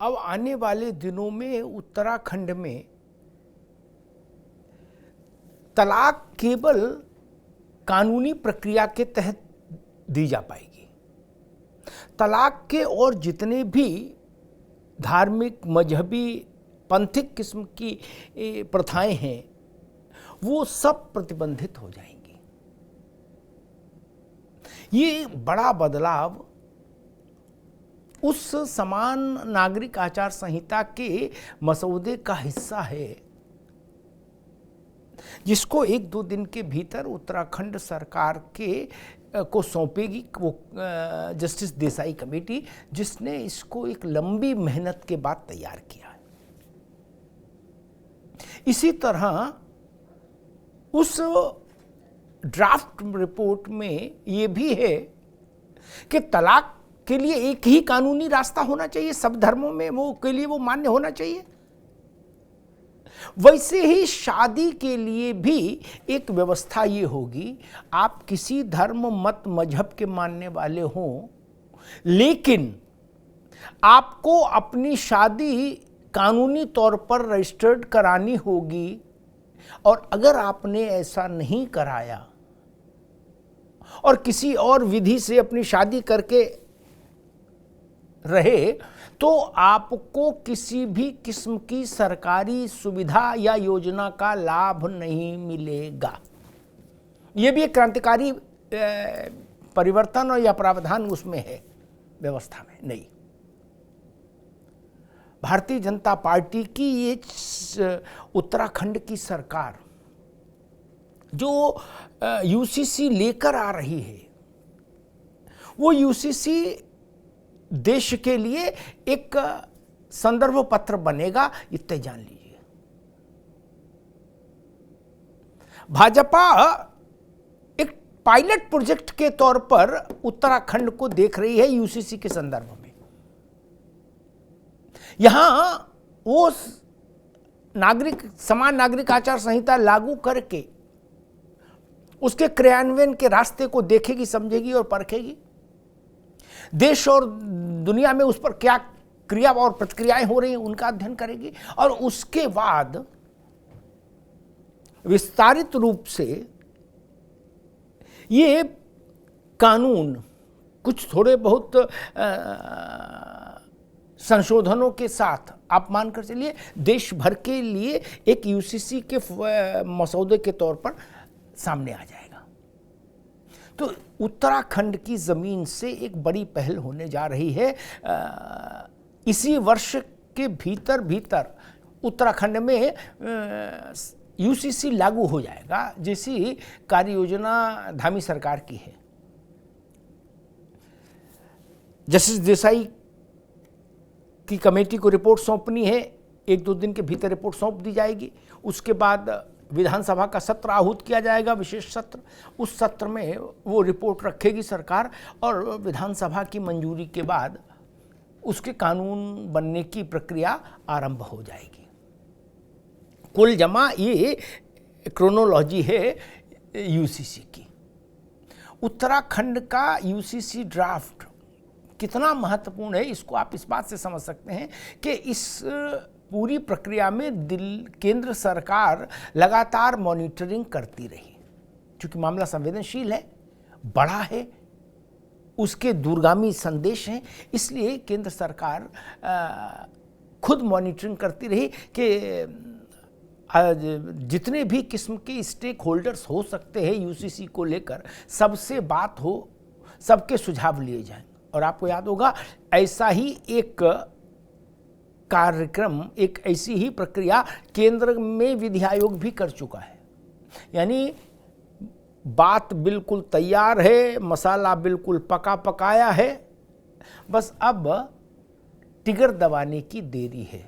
अब आने वाले दिनों में उत्तराखंड में तलाक केवल कानूनी प्रक्रिया के तहत दी जा पाएगी। तलाक के और जितने भी धार्मिक, मजहबी, पंथिक किस्म की प्रथाएं हैं वो सब प्रतिबंधित हो जाएंगी। ये बड़ा बदलाव उस समान नागरिक आचार संहिता के मसौदे का हिस्सा है जिसको 1-2 दिन के भीतर उत्तराखंड सरकार को सौंपेगी वो जस्टिस देसाई कमेटी, जिसने इसको एक लंबी मेहनत के बाद तैयार किया है। इसी तरह उस ड्राफ्ट रिपोर्ट में ये भी है कि तलाक के लिए एक ही कानूनी रास्ता होना चाहिए, सब धर्मों में वो के लिए वो मान्य होना चाहिए। वैसे ही शादी के लिए भी एक व्यवस्था ये होगी, आप किसी धर्म, मत, मजहब के मानने वाले हों, लेकिन आपको अपनी शादी कानूनी तौर पर रजिस्टर्ड करानी होगी, और अगर आपने ऐसा नहीं कराया और किसी और विधि से अपनी शादी करके रहे तो आपको किसी भी किस्म की सरकारी सुविधा या योजना का लाभ नहीं मिलेगा। यह भी एक क्रांतिकारी परिवर्तन और या प्रावधान उसमें है, व्यवस्था में नहीं। भारतीय जनता पार्टी की ये उत्तराखंड की सरकार जो यूसीसी लेकर आ रही है, वो यूसीसी देश के लिए एक संदर्भ पत्र बनेगा, इतने जान लीजिए। भाजपा एक पायलट प्रोजेक्ट के तौर पर उत्तराखंड को देख रही है यूसीसी के संदर्भ में। यहां वो समान नागरिक आचार संहिता लागू करके उसके क्रियान्वयन के रास्ते को देखेगी, समझेगी और परखेगी। देश और दुनिया में उस पर क्या क्रिया और प्रतिक्रियाएं हो रही हैं उनका अध्ययन करेगी, और उसके बाद विस्तारित रूप से ये कानून कुछ थोड़े बहुत संशोधनों के साथ आप मानकर चलिए देश भर के लिए एक यूसीसी के मसौदे के तौर पर सामने आ जाएगा। तो उत्तराखंड की ज़मीन से एक बड़ी पहल होने जा रही है। इसी वर्ष के भीतर उत्तराखंड में यूसीसी लागू हो जाएगा, जैसी कार्य योजना धामी सरकार की है। जस्टिस देसाई की कमेटी को रिपोर्ट सौंपनी है, 1-2 दिन के भीतर रिपोर्ट सौंप दी जाएगी। उसके बाद विधानसभा का सत्र आहूत किया जाएगा, विशेष सत्र। उस सत्र में वो रिपोर्ट रखेगी सरकार, और विधानसभा की मंजूरी के बाद उसके कानून बनने की प्रक्रिया आरंभ हो जाएगी। कुल जमा ये क्रोनोलॉजी है यूसीसी की। उत्तराखंड का यूसीसी ड्राफ्ट कितना महत्वपूर्ण है इसको आप इस बात से समझ सकते हैं कि इस पूरी प्रक्रिया में केंद्र सरकार लगातार मॉनिटरिंग करती रही। क्योंकि मामला संवेदनशील है, बड़ा है, उसके दूरगामी संदेश हैं, इसलिए केंद्र सरकार खुद मॉनिटरिंग करती रही कि जितने भी किस्म के स्टेक होल्डर्स हो सकते हैं यूसीसी को लेकर, सबसे बात हो, सबके सुझाव लिए जाएं। और आपको याद होगा ऐसा ही एक कार्यक्रम, एक ऐसी ही प्रक्रिया केंद्र में विधि आयोग भी कर चुका है। यानी बात बिल्कुल तैयार है, मसाला बिल्कुल पका पकाया है, बस अब टिगर दबाने की देरी है।